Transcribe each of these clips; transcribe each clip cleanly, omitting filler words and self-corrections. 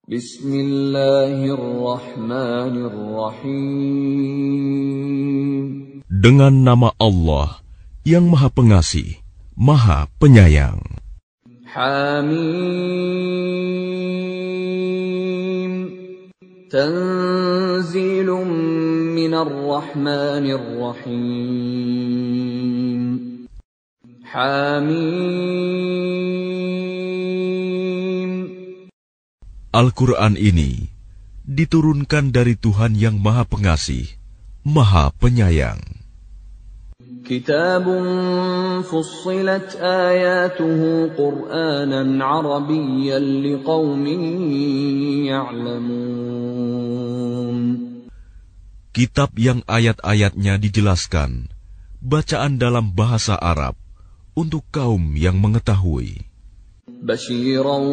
Bismillahirrahmanirrahim. Dengan nama Allah yang Maha Pengasih, Maha Penyayang. Hamim. Tanzilun minar rahmanir rahim. Hamim. Al-Quran ini diturunkan dari Tuhan yang Maha Pengasih, Maha Penyayang. Kitabun fussilat ayatuhu Qur'anan Arabiyyan liqaumin ya'lamun. Kitab yang ayat-ayatnya dijelaskan, bacaan dalam bahasa Arab, untuk kaum yang mengetahui. Basyiran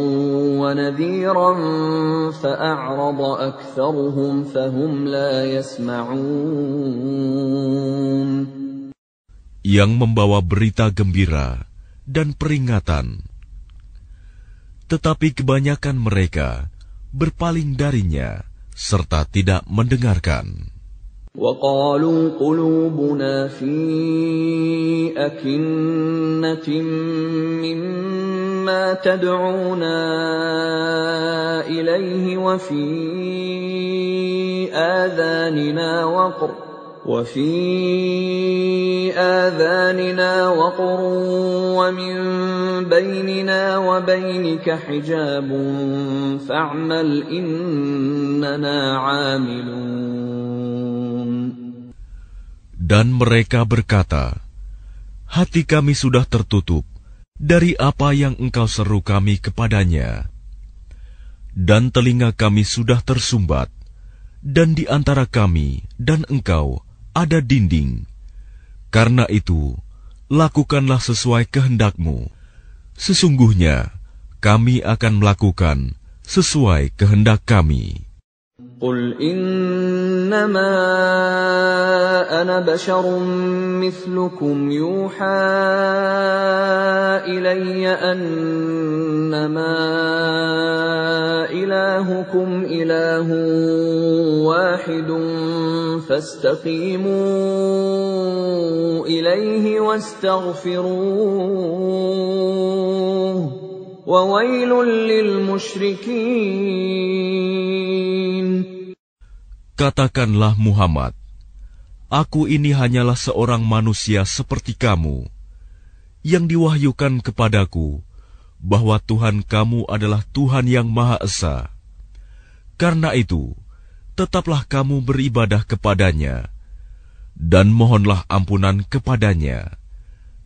wa nadhiran fa'a'rada aktsaruhum fahum la yasma'un. Yang membawa berita gembira dan peringatan. Tetapi kebanyakan mereka berpaling darinya serta tidak mendengarkan. وَقَالُوا قُلُوبُنَا فِي أَكِنَّةٍ مِّمَّا تَدْعُونَا إِلَيْهِ وَفِي آذَانِنَا وَقْرٌ وَمِن بَيْنِنَا وَبَيْنِكَ حِجَابٌ فَاعْمَلْ إِنَّنَا عَامِلُونَ. Dan mereka berkata, hati kami sudah tertutup dari apa yang engkau seru kami kepadanya. Dan telinga kami sudah tersumbat, dan di antara kami dan engkau ada dinding. Karena itu, lakukanlah sesuai kehendakmu. Sesungguhnya, kami akan melakukan sesuai kehendak kami. قل إنما أنا بشر مثلكم يوحى إلي أنما إلهكم إله واحد فاستقيموا إليه واستغفروه وويل للمشركين. Katakanlah Muhammad, aku ini hanyalah seorang manusia seperti kamu, yang diwahyukan kepadaku bahwa Tuhan kamu adalah Tuhan yang Maha Esa. Karena itu, tetaplah kamu beribadah kepadanya, dan mohonlah ampunan kepadanya,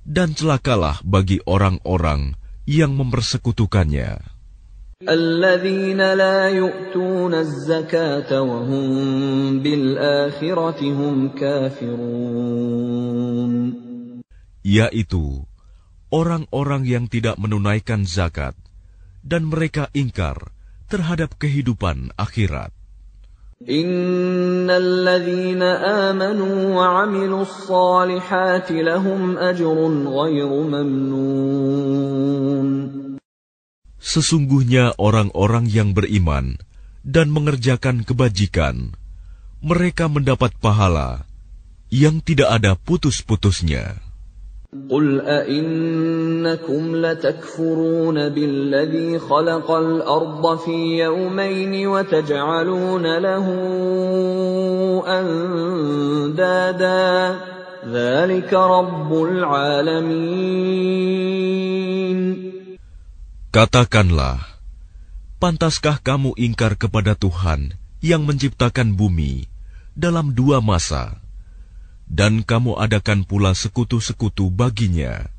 dan celakalah bagi orang-orang yang mempersekutukannya. الذين لا يؤتون الزكاة وهم بالآخرة هم كافرون. Yaitu orang-orang yang tidak menunaikan zakat dan mereka ingkar terhadap kehidupan akhirat. إن الذين آمنوا وعملوا الصالحات لهم أجر غير ممنون. Sesungguhnya orang-orang yang beriman dan mengerjakan kebajikan, mereka mendapat pahala yang tidak ada putus-putusnya. قل أئنكم لتكفرون بالذي خلق الأرض في يومين وتجعلون له أندادا ذلك رب العالمين. Katakanlah, pantaskah kamu ingkar kepada Tuhan yang menciptakan bumi dalam 2 masa, dan kamu adakan pula sekutu-sekutu baginya?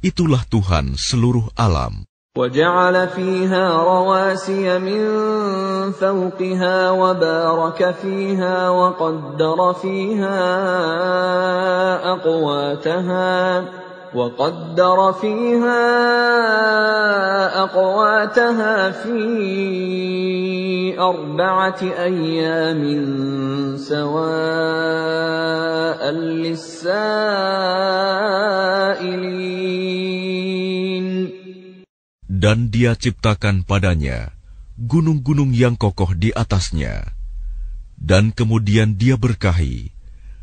Itulah Tuhan seluruh alam. وَجَعَلَ فِيهَا رَوَاسِيَ مِن فَوْقِهَا وَبَارَكَ فِيهَا وقدر فيها أقواتها في 4 أيام سواء للسائلين. Dan Dia ciptakan padanya gunung-gunung yang kokoh di atasnya. Dan kemudian Dia berkahi,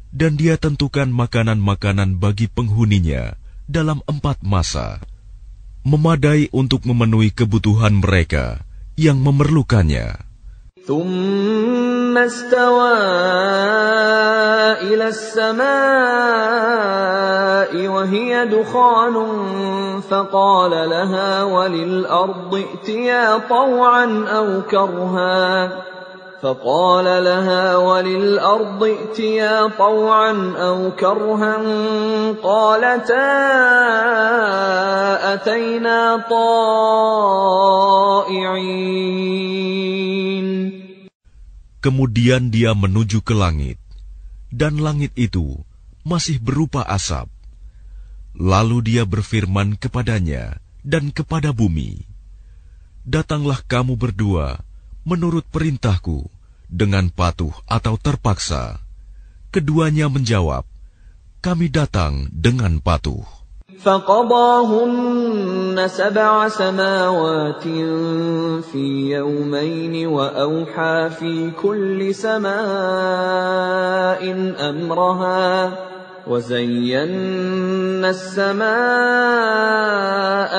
dan Dia tentukan makanan-makanan bagi penghuninya dalam 4 masa, memadai untuk memenuhi kebutuhan mereka yang memerlukannya. ثم استوى إلى السماء وهي دخان فقال لها وللأرض ائتيا طوعا أو كرها قالتا أتينا طائعين. Kemudian Dia menuju ke langit, dan langit itu masih berupa asap. Lalu Dia berfirman kepadanya dan kepada bumi, "Datanglah kamu berdua menurut perintahku dengan patuh atau terpaksa." Keduanya menjawab, "Kami datang dengan patuh." فقضاهن 7 سماوات في يومين وأوحى في كل سماء أمرها وزينا السماء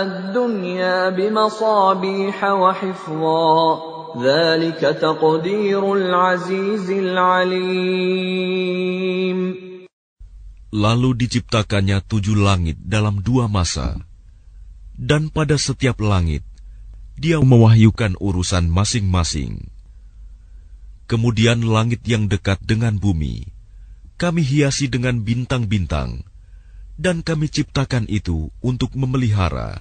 الدنيا بمصابيح وحفظا ذلك تقدير العزيز العليم. Lalu diciptakannya 7 langit dalam 2 masa, dan pada setiap langit Dia mewahyukan urusan masing-masing. Kemudian langit yang dekat dengan bumi Kami hiasi dengan bintang-bintang, dan Kami ciptakan itu untuk memelihara.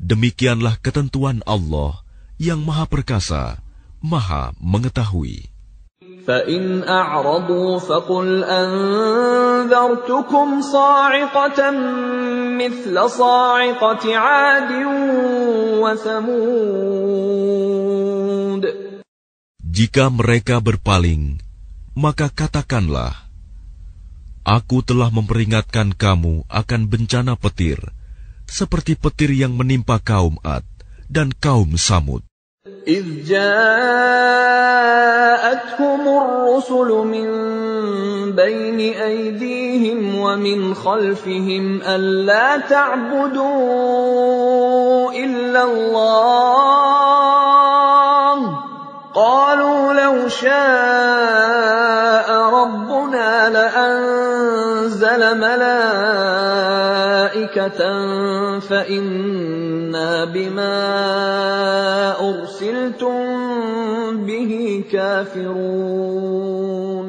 Demikianlah ketentuan Allah yang Maha Perkasa, Maha Mengetahui. فَإِنْ أَعْرَضُوا فَقُلْ أَنذَرْتُكُمْ صَاعِقَةً مِثْلَ صَاعِقَةِ عَادٍ وَثَمُودَ. Jika mereka berpaling, maka katakanlah, Aku telah memperingatkan kamu akan bencana petir, seperti petir yang menimpa kaum Ad dan kaum Samud. إِذْ جَاءَتْهُمُ الرُّسُلُ مِنْ بَيْنِ أَيْدِيهِمْ وَمِنْ خَلْفِهِمْ أَلَّا تَعْبُدُوا إِلَّا اللَّهَ قَالُوا لَوْ شَاءَ رَبُّنَا لَأَنزَلَ مَلَائِكَةً فَإِنَّا بِمَا أُرْسِلْتُم بِهِ كَافِرُونَ.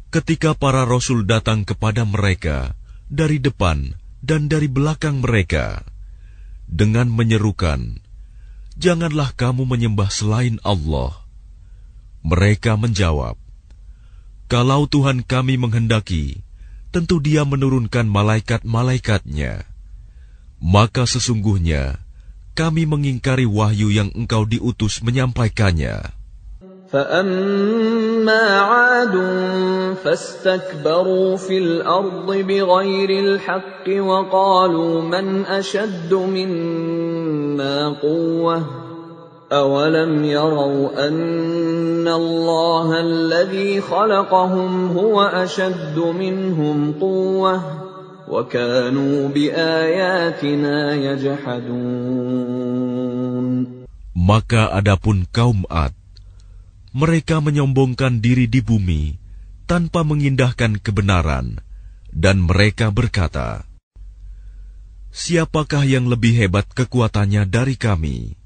Ketika para rasul datang kepada mereka dari depan dan dari belakang mereka dengan menyerukan, "Janganlah kamu menyembah selain Allah." Mereka menjawab, "Kalau Tuhan kami menghendaki, tentu Dia menurunkan malaikat-malaikatnya. Maka sesungguhnya kami mengingkari wahyu yang Engkau diutus menyampaikannya." فَأَمَّا عَادٌ فَاسْتَكْبَرُوا فِي الْأَرْضِ بِغَيْرِ الْحَقِّ وَقَالُوا مَنْ أَشَدُّ مِنَّا قُوَّةً أَوَلَمْ يَرَوْا أَنَّ اللَّهَ الَّذِي خَلَقَهُمْ هُوَ أَشَدُّ مِنْهُمْ قُوَّةً وَكَانُوا بِآيَاتِنَا يَجْحَدُونَ. Maka adapun kaum Ad, mereka menyombongkan diri di bumi tanpa mengindahkan kebenaran, dan mereka berkata, "Siapakah yang lebih hebat kekuatannya dari kami?"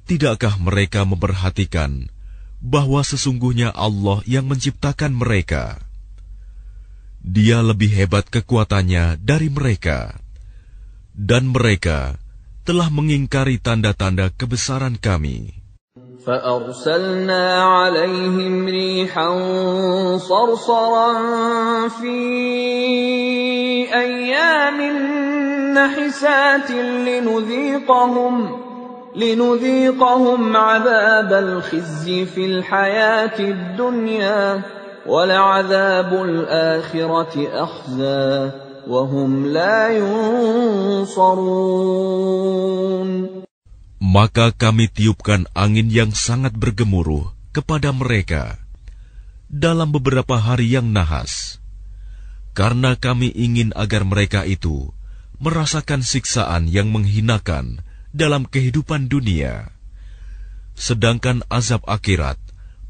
Tidakkah mereka memperhatikan bahwa sesungguhnya Allah yang menciptakan mereka? Dia lebih hebat kekuatannya dari mereka, dan mereka telah mengingkari tanda-tanda kebesaran kami. فَأَرْسَلْنَا عَلَيْهِمْ رِيحًا صَرْصَرًا فِي أَيَّامٍ نَحِسَاتٍ لِنُذِيقَهُمْ عَذَابَ الْخِزْيِ فِي الْحَيَاةِ الدُّنْيَا وَلَعَذَابُ الْآخِرَةِ أَخْزَىٰ وَهُمْ لَا يُنصَرُونَ. Maka kami tiupkan angin yang sangat bergemuruh kepada mereka dalam beberapa hari yang nahas, karena kami ingin agar mereka itu merasakan siksaan yang menghinakan dalam kehidupan dunia, sedangkan azab akhirat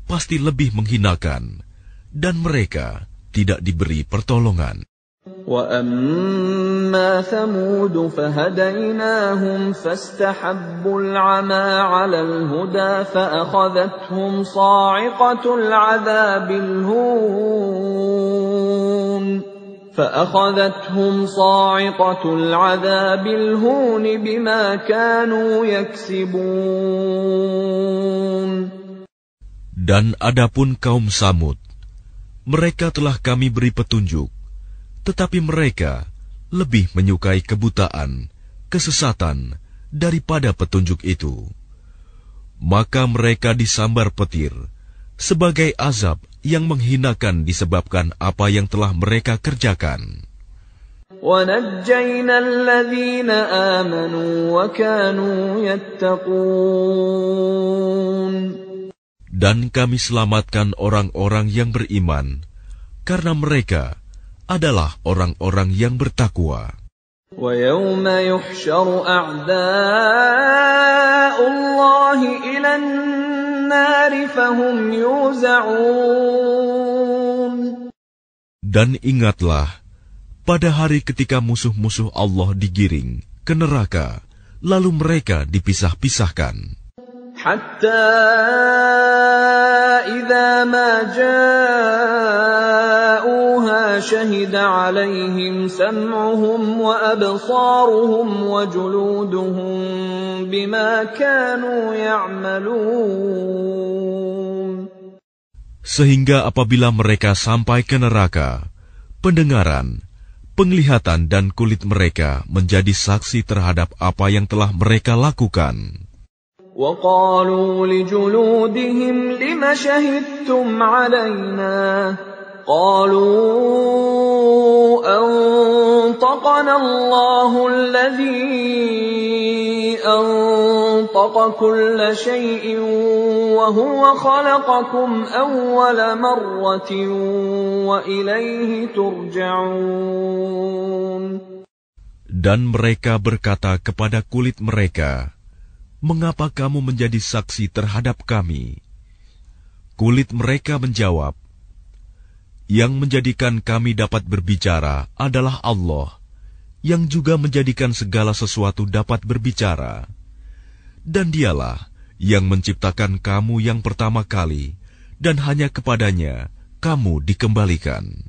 pasti lebih menghinakan, dan mereka tidak diberi pertolongan. وَأَمَّا ثَمُودُ فَهَدَيْنَاهُمْ فَاسْتَحَبُّوا الْعَمَى عَلَى الْهُدَى فَأَخَذَتْهُمْ صَاعِقَةُ الْعَذَابِ الْهُونِ بِمَا كَانُوا يَكْسِبُونَ. Dan adapun kaum Samud, mereka telah kami beri petunjuk, tetapi mereka lebih menyukai kebutaan, kesesatan daripada petunjuk itu. Maka mereka disambar petir sebagai azab yang menghinakan disebabkan apa yang telah mereka kerjakan. وَنَجَّيْنَا الَّذِينَ آمَنُوا وَكَانُوا يَتَّقُونَ. Dan kami selamatkan orang-orang yang beriman, karena mereka adalah orang-orang yang bertakwa. وَيَوْمَ يُحْشَرُ أَعْدَاءُ اللَّهِ إِلَى النَّارِ فَهُمْ يُوزَعُونَ. Dan ingatlah, pada hari ketika musuh-musuh Allah digiring ke neraka, lalu mereka dipisah-pisahkan. حَتَّى إِذَا مَا جَاءُوهَا شَهِدَ عَلَيْهِمْ سَمْعُهُمْ وَأَبْصَارُهُمْ وَجُلُودُهُمْ بِمَا كَانُوا يَعْمَلُونَ. Sehingga apabila mereka sampai ke neraka, pendengaran, penglihatan dan kulit mereka menjadi saksi terhadap apa yang telah mereka lakukan. وَقَالُوا لِجُلُودِهِمْ لِمَ شَهِدتُّمْ عَلَيْنَا قَالُوا أَنطَقَنَا اللَّهُ الَّذِي أَنطَقَ كُلَّ شَيْءٍ وَهُوَ خَلَقَكُمْ أَوَّلَ مَرَّةٍ وَإِلَيْهِ تُرْجَعُونَ. Dan mereka berkata kepada kulit mereka, "Mengapa kamu menjadi saksi terhadap kami?" Kulit mereka menjawab, "Yang menjadikan kami dapat berbicara adalah Allah, yang juga menjadikan segala sesuatu dapat berbicara. Dan Dialah yang menciptakan kamu yang pertama kali, dan hanya kepadanya kamu dikembalikan."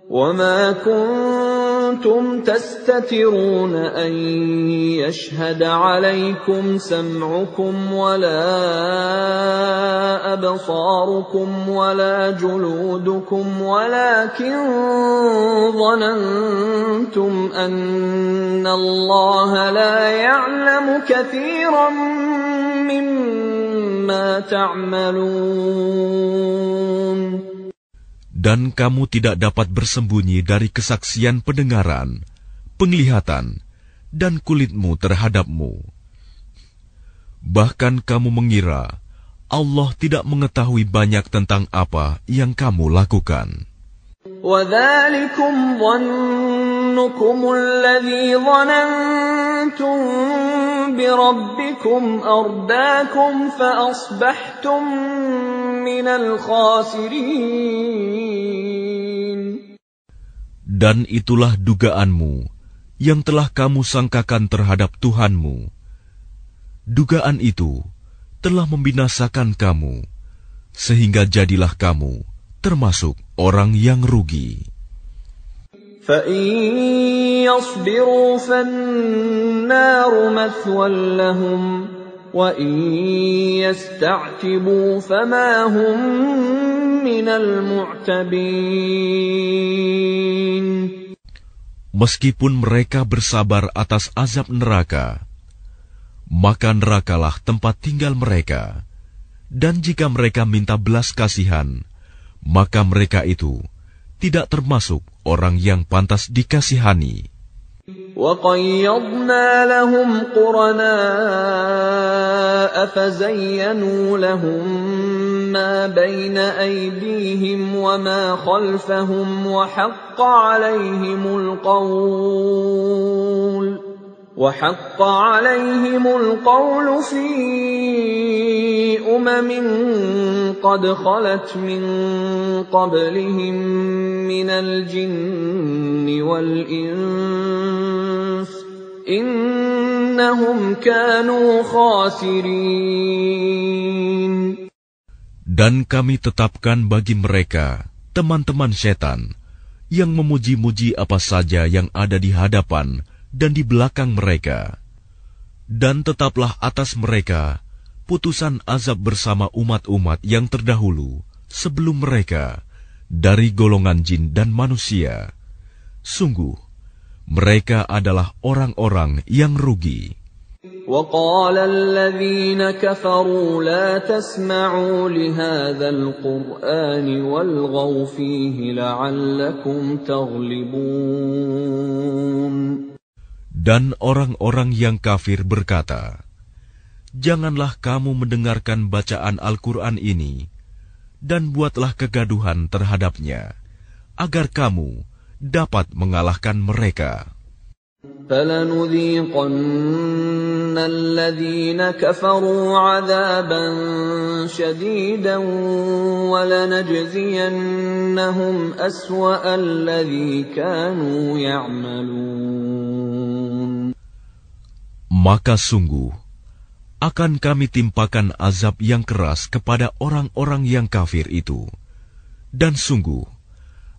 وَمَا كُنتُمْ تَسْتَتِرُونَ أَن يَشْهَدَ عَلَيْكُمْ سَمْعُكُمْ وَلَا أَبْصَارُكُمْ وَلَا جُلُودُكُمْ وَلَكِنْ ظَنَنْتُمْ أَنَّ اللَّهَ لَا يَعْلَمُ كَثِيرًا مِّمَّا تَعْمَلُونَ. Dan kamu tidak dapat bersembunyi dari kesaksian pendengaran, penglihatan, dan kulitmu terhadapmu. Bahkan kamu mengira Allah tidak mengetahui banyak tentang apa yang kamu lakukan. وَذَلِكُمْ ظَنُّكُمُ الَّذِي ظَنَنْتُمْ بِرَبِّكُمْ أَرْدَاكُمْ فَأَصْبَحْتُمْ مِنَ الْخَاسِرِينَ. Dan itulah dugaanmu yang telah kamu sangkakan terhadap Tuhanmu. Dugaan itu telah membinasakan kamu, sehingga jadilah kamu termasuk orang yang rugi. فَإِن يَصْبِرُوا فَالنَّارُ مَثْوًى لَهُمْ وَإِن يَسْتَعْتِبُوا فَمَا هُمْ مِنَ الْمُعْتَبِينَ. Meskipun mereka bersabar atas azab neraka, maka nerakalah tempat tinggal mereka. Dan jika mereka minta belas kasihan, maka mereka itu tidak termasuk orang yang pantas dikasihani. وَقَيَّضْنَا لَهُمْ قُرَنَاءَ فَزَيَّنُوا لَهُم مَّا بَيْنَ أَيْدِيهِمْ وَمَا خَلْفَهُمْ وَحَقَّ عَلَيْهِمُ الْقَوْلُ فِي أُمَمٍ قَدْ خَلَتْ مِن قَبْلِهِم مِّنَ الْجِنِّ وَالْإِنسِ ۖ إِنَّهُمْ كَانُوا خَاسِرِينَ. Dan kami tetapkan bagi mereka teman-teman setan yang memuji-muji apa saja yang ada di hadapan dan di belakang mereka. Dan tetaplah atas mereka putusan azab bersama umat-umat yang terdahulu sebelum mereka dari golongan jin dan manusia. Sungguh, mereka adalah orang-orang yang rugi. وَقَالَ الَّذِينَ كَفَرُوا لَا تَسْمَعُوا لِهَذَا الْقُرْآنِ وَالْغَوْا فِيهِ لَعَلَّكُمْ تَغْلِبُونَ. Dan orang-orang yang kafir berkata, janganlah kamu mendengarkan bacaan Al-Quran ini, dan buatlah kegaduhan terhadapnya, agar kamu dapat mengalahkan mereka. فَلَنُذِيقَنَّ الَّذِينَ كَفَرُوا عَذَابًا شَدِيدًا وَلَنَجْزِيَنَّهُمْ أَسْوَأَ الَّذِي كَانُوا يَعْمَلُونَ. Maka sungguh akan kami timpakan azab yang keras kepada orang-orang yang kafir itu, dan sungguh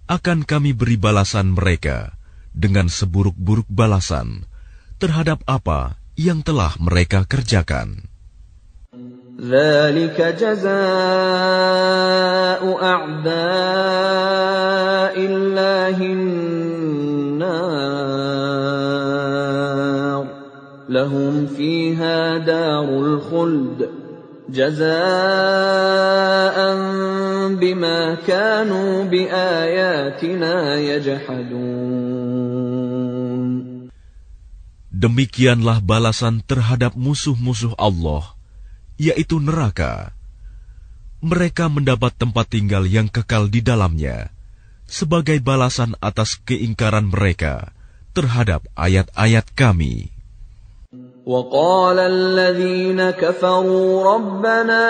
akan kami beri balasan mereka dengan seburuk-buruk balasan terhadap apa yang telah mereka kerjakan. ذَلِكَ جَزَاءُ أَعْدَاءِ اللَّهِ النَّارُ لَهُمْ فِيهَا دَارُ الْخُلْدِ جَزَاءً بِمَا كَانُوا بِآيَاتِنَا يَجْحَدُونَ. Demikianlah balasan terhadap musuh-musuh Allah, yaitu neraka. Mereka mendapat tempat tinggal yang kekal di dalamnya, sebagai balasan atas keingkaran mereka terhadap ayat-ayat kami. وَقَالَ الَّذِينَ كَفَرُوا رَبَّنَا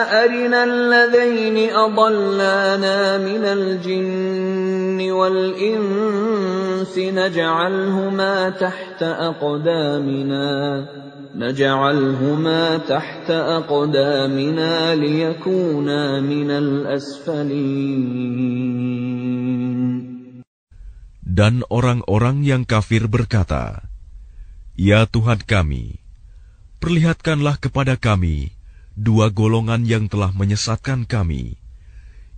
أَرِنَا الَّذَيْنِ أَضَلَّانَا مِنَ الْجِنِّ وَالْإِنسِ نَجْعَلْهُمَا تَحْتَ أَقْدَامِنَا لِيَكُونَا مِنَ الْأَسْفَلِينَ. Dan orang-orang yang kafir berkata, ya Tuhan kami, perlihatkanlah kepada kami dua golongan yang telah menyesatkan kami,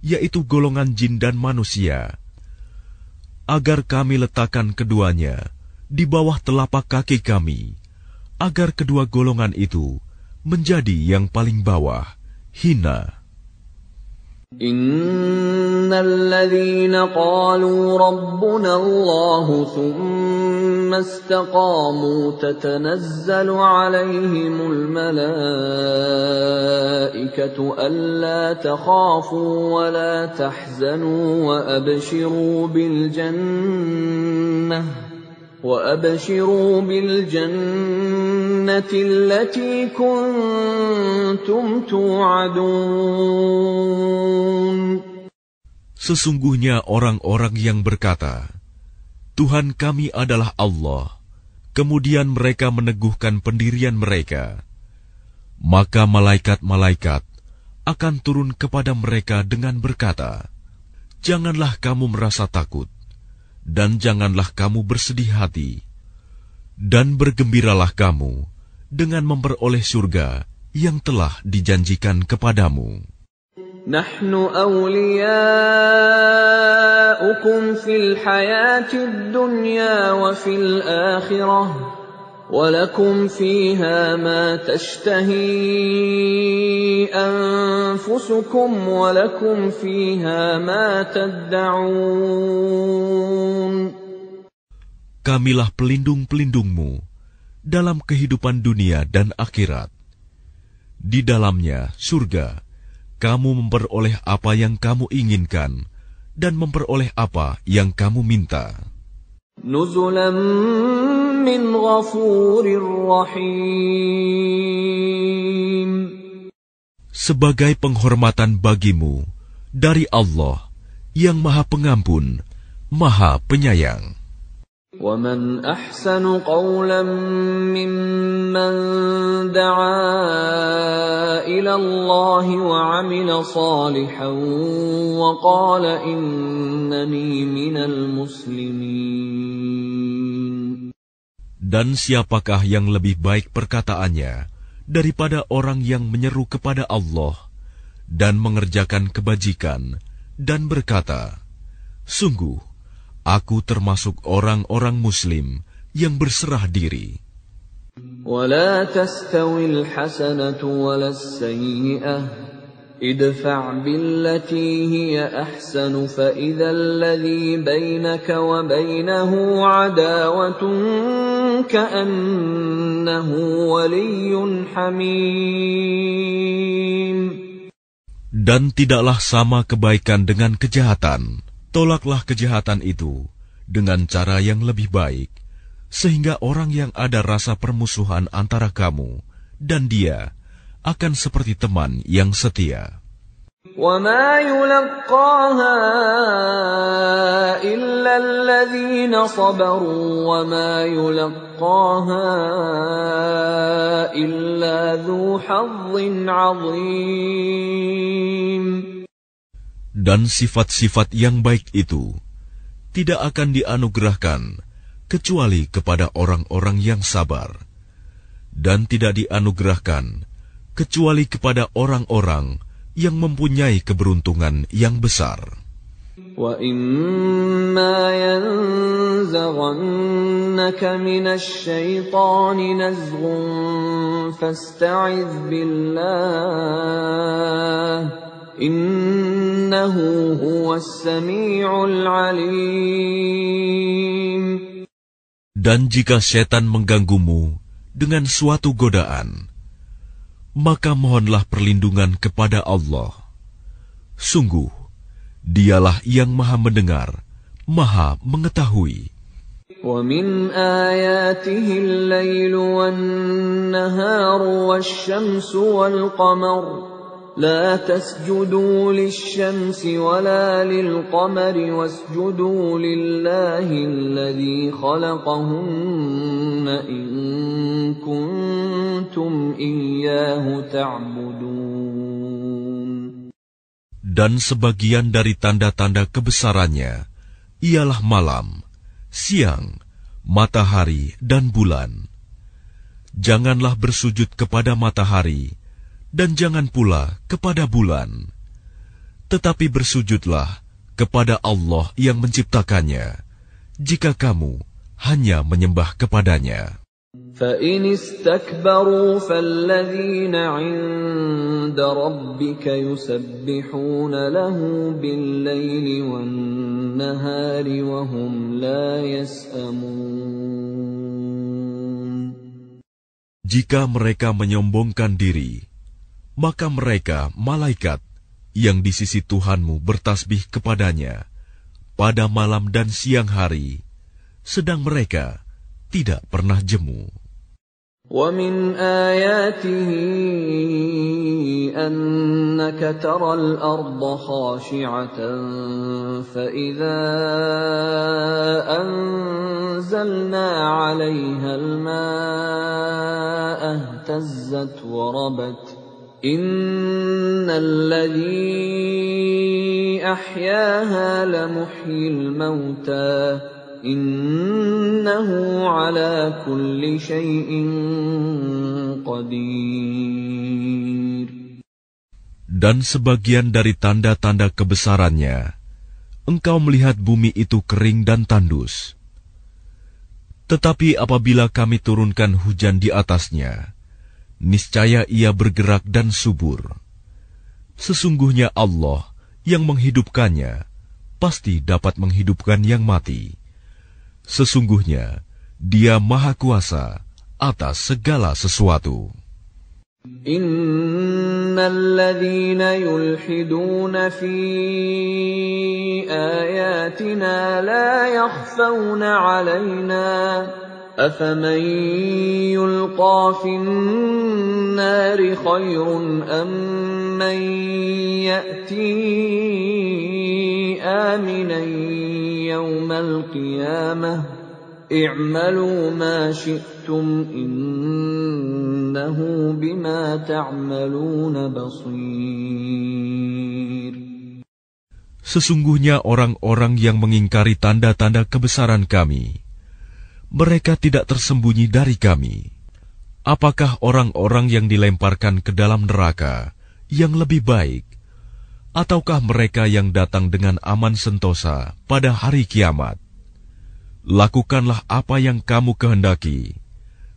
yaitu golongan jin dan manusia, agar kami letakkan keduanya di bawah telapak kaki kami, agar kedua golongan itu menjadi yang paling bawah, hina. Innalladzina qalu rabbuna Allah thumma istaqamu tatanazzalu alaihimul malaikatu alla takhafu wa la tahzanu wa abshiru bil jannati allati kuntum tu'adun. Sesungguhnya orang-orang yang berkata, Tuhan kami adalah Allah, kemudian mereka meneguhkan pendirian mereka, maka malaikat-malaikat akan turun kepada mereka dengan berkata, janganlah kamu merasa takut, dan janganlah kamu bersedih hati, dan bergembiralah kamu dengan memperoleh surga yang telah dijanjikan kepadamu. Nahnu awliyaukum fil hayatid dunya wa fil akhirah wa lakum fiha ma tashtahi anfusukum wa lakum fiha ma tad'un. kamilah pelindung-pelindungmu dalam kehidupan dunia dan akhirat. Di dalamnya, surga, kamu memperoleh apa yang kamu inginkan dan memperoleh apa yang kamu minta. Nuzulan min ghafurir rahim. Sebagai penghormatan bagimu dari Allah yang Maha Pengampun, Maha Penyayang. وَمَنْ أَحْسَنُ قَوْلًا مِّمَّنْ دَعَا إِلَى اللَّهِ وَعَمِلَ صَالِحًا وَقَالَ إِنَّنِي مِنَ الْمُسْلِمِينَ. Dan siapakah yang lebih baik perkataannya daripada orang yang menyeru kepada Allah dan mengerjakan kebajikan dan berkata, sungguh, aku termasuk orang-orang Muslim yang berserah diri. وَلَا تَسْتَوِي الْحَسَنَةُ وَلَا السَّيِّئَةُ ادْفَعْ بِالَّتِي هِيَ أَحْسَنُ فَإِذَا الَّذِي بَيْنَكَ وَبَيْنَهُ عَدَاوَةٌ كَأَنَّهُ وَلِيٌّ حَمِيمٌ. Dan tidaklah sama kebaikan dengan kejahatan. Tolaklah kejahatan itu dengan cara yang lebih baik, sehingga orang yang ada rasa permusuhan antara kamu dan dia akan seperti teman yang setia. وَمَا يُلَقَّاهَا إِلَّا الَّذِينَ صَبَرُوا وَمَا يُلَقَّاهَا إِلَّا ذُو حَظٍّ عَظِيمٍ. Dan sifat-sifat yang baik itu tidak akan dianugerahkan kecuali kepada orang-orang yang sabar, dan tidak dianugerahkan kecuali kepada orang-orang yang mempunyai keberuntungan yang besar. وَإِمَّا يَنزَغَنَّكَ مِنَ الشَّيْطَانِ نَزْغٌ فَاسْتَعِذْ بِاللَّهِ Innahu huwas sami'ul alim. Dan jika setan mengganggumu dengan suatu godaan, maka mohonlah perlindungan kepada Allah. Sungguh, Dialah yang Maha Mendengar, Maha Mengetahui. وَمِنْ آيَاتِهِ اللَّيْلُ وَالنَّهَارُ وَالشَّمْسُ وَالْقَمَرُ لا تسجدوا للشمس ولا للقمر واسجدوا لله الذي خلقهن إن كنتم إياه تعبدون. Dan sebagian dari tanda-tanda kebesarannya ialah malam, siang, matahari, dan bulan. Janganlah bersujud kepada matahari, dan jangan pula kepada bulan, tetapi bersujudlah kepada Allah yang menciptakannya, jika kamu hanya menyembah kepadanya. فَإِنِ اسْتَكْبَرُوا فَالَّذِينَ عِندَ رَبِّكَ يُسَبِّحُونَ لَهُ بِاللَّيْلِ وَالنَّهَارِ وَهُمْ لَا يَسْأَمُونَ. Jika mereka menyombongkan diri, maka mereka, malaikat, yang di sisi Tuhanmu bertasbih kepadanya pada malam dan siang hari, sedang mereka tidak pernah jemu. وَمِنْ آيَاتِهِ أَنَّكَ تَرَى الْأَرْضَ خَاشِعَةً فَإِذَا أَنزَلْنَا عَلَيْهَا الْمَاءَ اهْتَزَّتْ وَرَبَتْ إِنَّ الَّذِي أَحْيَاهَا لَمُحْيِي الْمَوْتَى إِنَّهُ عَلَى كُلِّ شَيْءٍ قَدِيرٌ. Dan sebagian dari tanda-tanda kebesarannya, engkau melihat bumi itu kering dan tandus. Tetapi apabila kami turunkan hujan di atasnya, niscaya ia bergerak dan subur. Sesungguhnya Allah yang menghidupkannya pasti dapat menghidupkan yang mati. Sesungguhnya Dia Maha Kuasa atas segala sesuatu. Innal ladzina yulhiduna fi ayatina la yakhfawna 'alaina afaman yulqa fin nari khairun amman ya'ti aminan yawmal qiyamah i'malu ma syi'tum innahu bima ta'maluna basir. Sesungguhnya orang-orang yang mengingkari tanda-tanda kebesaran kami, mereka tidak tersembunyi dari kami. Apakah orang-orang yang dilemparkan ke dalam neraka yang lebih baik, ataukah mereka yang datang dengan aman sentosa pada hari kiamat? Lakukanlah apa yang kamu kehendaki.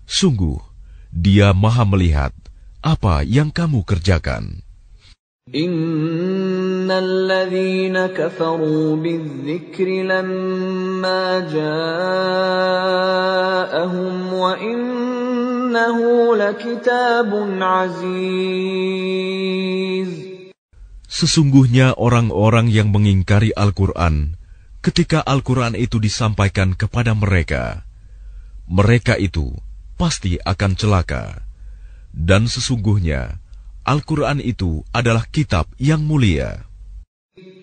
Sungguh, Dia Maha melihat apa yang kamu kerjakan. Innal ladzina kafaru bidzikri lamma ja'ahum wa innahu lakitabun aziz. Sesungguhnya orang-orang yang mengingkari Al-Quran ketika Al-Quran itu disampaikan kepada mereka, mereka itu pasti akan celaka. Dan sesungguhnya Al-Quran itu adalah kitab yang mulia.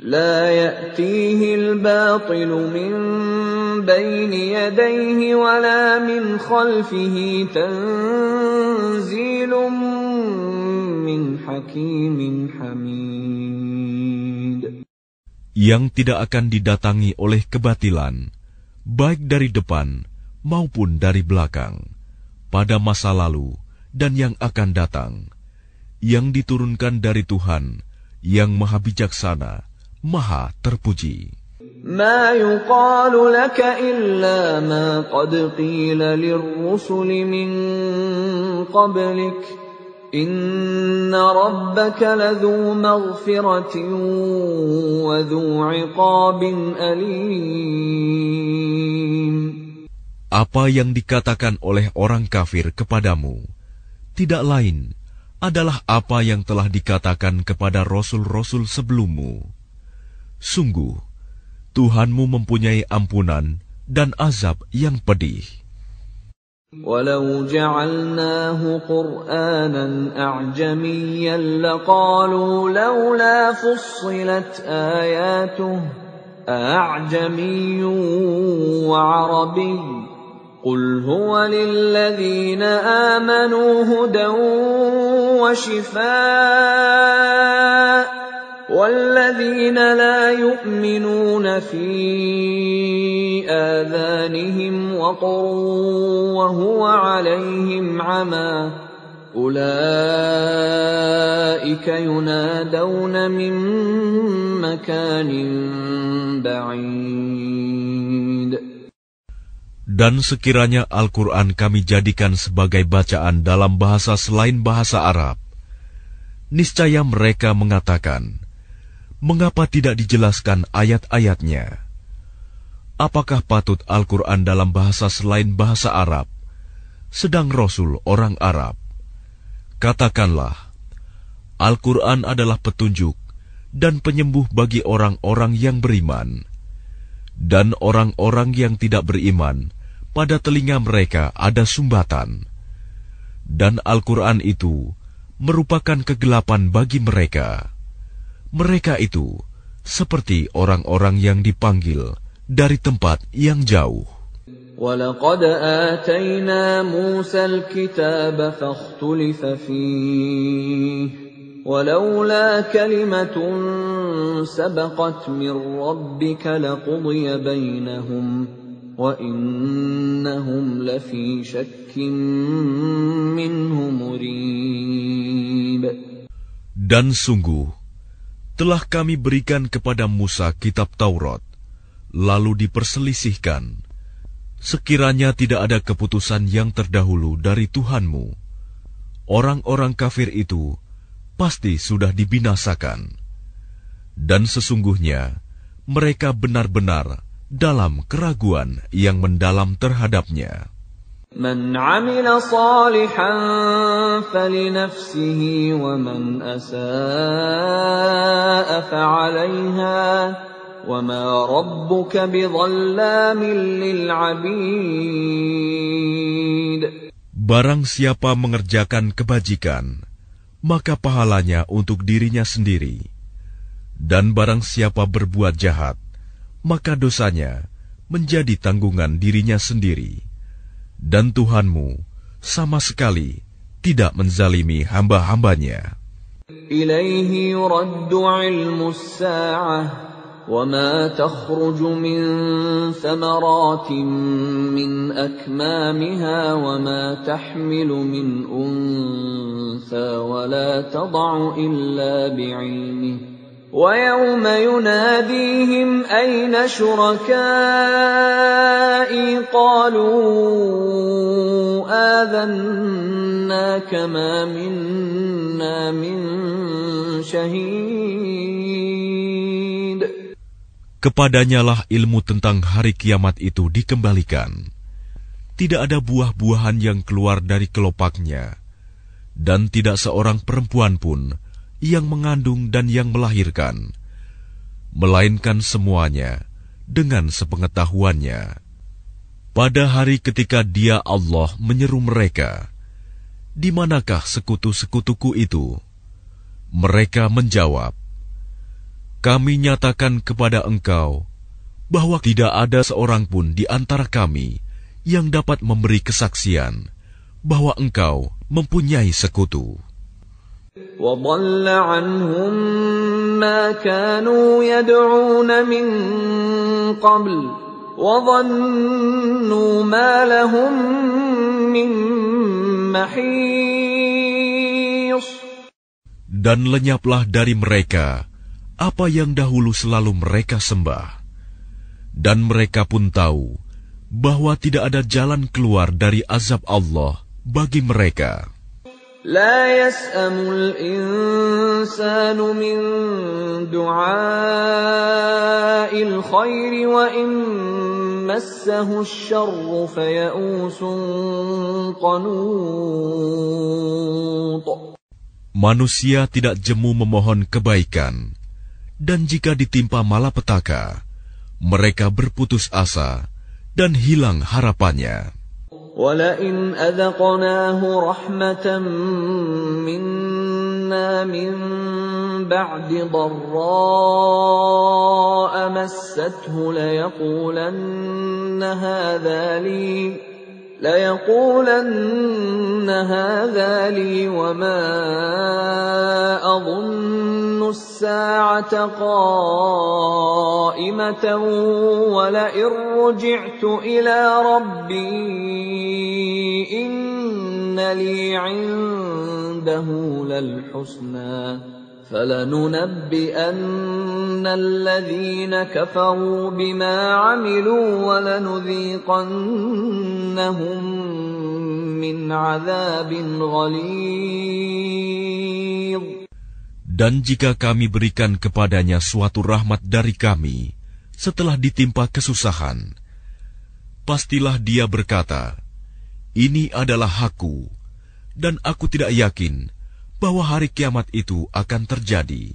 La ya'tihi al-batilu min bayni yadayhi wa la min khalfihi tanzilun min hakimin hamid. Yang tidak akan didatangi oleh kebatilan, baik dari depan maupun dari belakang, pada masa lalu dan yang akan datang, yang diturunkan dari Tuhan yang Maha Bijaksana, Maha Terpuji. Ma yuqalu laka illa ma qad qila lirrusuli min qablik. Inna rabbaka ladhu maghfiratin wa dhu 'iqabin alim. Apa yang dikatakan oleh orang kafir kepadamu tidak lain adalah apa yang telah dikatakan kepada rasul-rasul sebelummu. Sungguh, Tuhanmu mempunyai ampunan dan azab yang pedih. Walau ja'alnahu Qur'anan a'jamiyyan laqalu laula fussilat ayatuhu a'jamiyyun wa 'arabiyyun qul huwa lilladhina amanu hudan wa shifaa' والذين لا يؤمنون في آذانهم وقر وهو عليهم عمى أولئك ينادون من مكان بعيد. Dan sekiranya Al-Quran kami jadikan sebagai bacaan dalam bahasa selain bahasa Arab, niscaya mereka mengatakan, mengapa tidak dijelaskan ayat-ayatnya? Apakah patut Al-Quran dalam bahasa selain bahasa Arab, sedang Rasul orang Arab? Katakanlah, Al-Quran adalah petunjuk dan penyembuh bagi orang-orang yang beriman. Dan orang-orang yang tidak beriman, pada telinga mereka ada sumbatan. Dan Al-Quran itu merupakan kegelapan bagi mereka. Mereka itu seperti orang-orang yang dipanggil dari tempat yang jauh. وَلَقَدْ آتَيْنَا مُوسَى الْكِتَابَ فَاخْتُلِفَ فِيهِ وَلَوْلَا كَلِمَةٌ سَبَقَتْ مِنْ رَبِّكَ لَقُضِيَ بَيْنَهُمْ وَإِنَّهُمْ لَفِي شَكٍّ مِّنْهُ مُرِيبٍ. Dan sungguh telah kami berikan kepada Musa kitab Taurat, lalu diperselisihkan. Sekiranya tidak ada keputusan yang terdahulu dari Tuhanmu, orang-orang kafir itu pasti sudah dibinasakan. Dan sesungguhnya mereka benar-benar dalam keraguan yang mendalam terhadapnya. Man 'amila shalihan falinafsihi wa man asaa'a fa'alayha wa ma rabbuka bidhallamin lil 'abid. Barang siapa mengerjakan kebajikan, maka pahalanya untuk dirinya sendiri. Dan barang siapa berbuat jahat, maka dosanya menjadi tanggungan dirinya sendiri. Dan Tuhanmu sama sekali tidak menzalimi hamba-hambanya. Ilaihi yuraddu ilmu as-sa'ah وما تخرج من ثمرات من أكمامها وما تحمل من أنثى ولا تضع إلا بعلمه ويوم يناديهم أين شركائي قالوا آذناك ما منا من شهيد. Kepadanyalah ilmu tentang hari kiamat itu dikembalikan. Tidak ada buah-buahan yang keluar dari kelopaknya, dan tidak seorang perempuan pun yang mengandung dan yang melahirkan, melainkan semuanya dengan sepengetahuannya. Pada hari ketika Dia Allah menyeru mereka, "Di manakah sekutu-sekutuku itu?" Mereka menjawab, "Kami nyatakan kepada engkau bahwa tidak ada seorang pun di antara kami yang dapat memberi kesaksian bahwa engkau mempunyai sekutu." وَضَلَّ عَنْهُمْ مَا كَانُوا يَدْعُونَ مِنْ قَبْلُ وَظَنُّوا مَا لَهُمْ مِنْ مَحِيصٍ. Dan lenyaplah dari mereka apa yang dahulu selalu mereka sembah, dan mereka pun tahu bahwa tidak ada jalan keluar dari azab Allah bagi mereka. لا يسأم الإنسان من دعاء الخير وإن مسه الشر فيئوس قنوط. Manusia tidak jemu memohon kebaikan, dan jika ditimpa malapetaka, mereka berputus asa dan hilang harapannya. وَلَئِنْ أَذَقْنَاهُ رَحْمَةً مِنَّا مِنْ بَعْدِ ضَرَّاءَ مَسَّتْهُ لَيَقُولَنَّ هَذَا لِي وَمَا أَظُنُّ السَّاعَةَ قَائِمَةً وَلَئِن رُّجِعْتُ إِلَى رَبِّي إِنَّ لِي عِندَهُ لَلْحُسْنَى فَلَنُنَبِّئَنَّ الَّذِينَ كَفَرُوا بِمَا عَمِلُوا وَلَنُذِيقَنَّهُم مِّنْ عَذَابٍ غَلِيظٍ. Dan jika kami berikan kepadanya suatu rahmat dari kami setelah ditimpa kesusahan, pastilah dia berkata, "Ini adalah hakku," dan aku tidak yakin bahwa hari kiamat itu akan terjadi.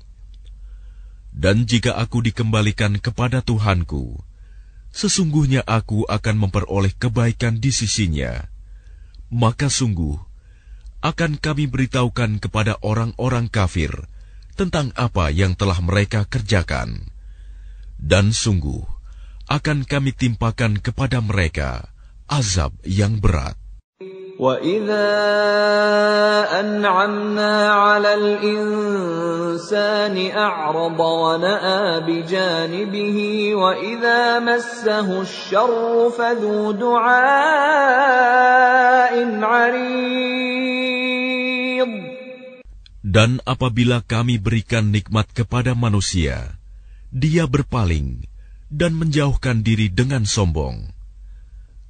Dan jika aku dikembalikan kepada Tuhanku, sesungguhnya aku akan memperoleh kebaikan di sisinya, maka sungguh akan kami beritahukan kepada orang-orang kafir tentang apa yang telah mereka kerjakan. Dan sungguh akan kami timpakan kepada mereka azab yang berat. وَإِذَا أَنْعَمْنَا عَلَى الْإِنسَانِ أَعْرَضَ وَنَأَىٰ بِجَانِبِهِ وَإِذَا مَسَّهُ الشَّرُّ فَذُو دُعَاءٍ عَرِيضٍ. Dan apabila kami berikan nikmat kepada manusia, dia berpaling dan menjauhkan diri dengan sombong.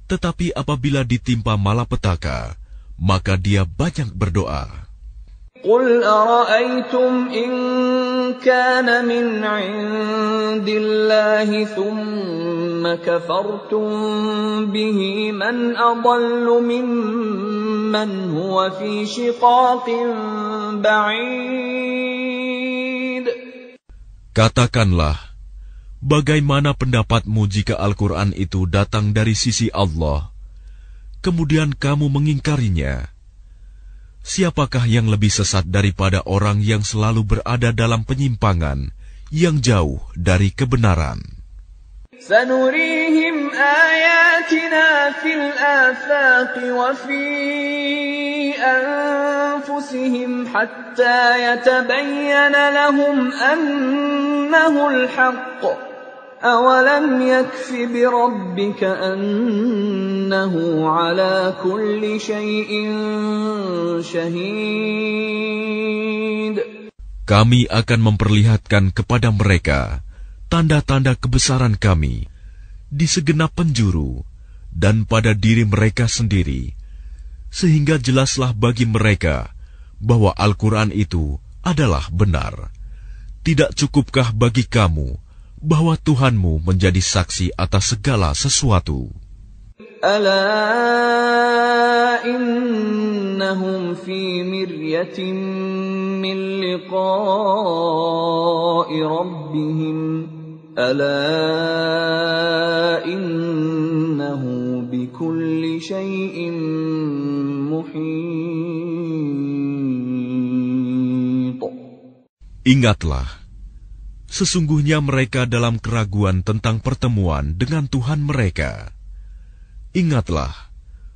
Tetapi apabila ditimpa malapetaka, maka dia banyak berdoa. قل أرأيتم إن كان من عند الله ثم كفرتم به من أضل ممن هو في شقاق بعيد. Katakanlah, bagaimana pendapatmu jika Al-Quran itu datang dari sisi Allah, kemudian kamu mengingkarinya? Siapakah yang lebih sesat daripada orang yang selalu berada dalam penyimpangan yang jauh dari kebenaran? سنريهم آياتنا في الآفاق وفي أنفسهم حتى يتبين لهم أنه الحق أولم يكف بربك أنه على كل شيء شهيد. Kami akan memperlihatkan kepada mereka tanda-tanda kebesaran kami di segenap penjuru dan pada diri mereka sendiri, sehingga jelaslah bagi mereka bahwa Al-Quran itu adalah benar. Tidak cukupkah bagi kamu bahwa Tuhanmu menjadi saksi atas segala sesuatu? Ala innahum fi miryatin min liqa'i rabbihim. Ala innahu bikulli syai'in muhit. Ingatlah, sesungguhnya mereka dalam keraguan tentang pertemuan dengan Tuhan mereka. Ingatlah,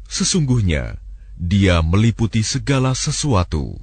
sesungguhnya Dia meliputi segala sesuatu.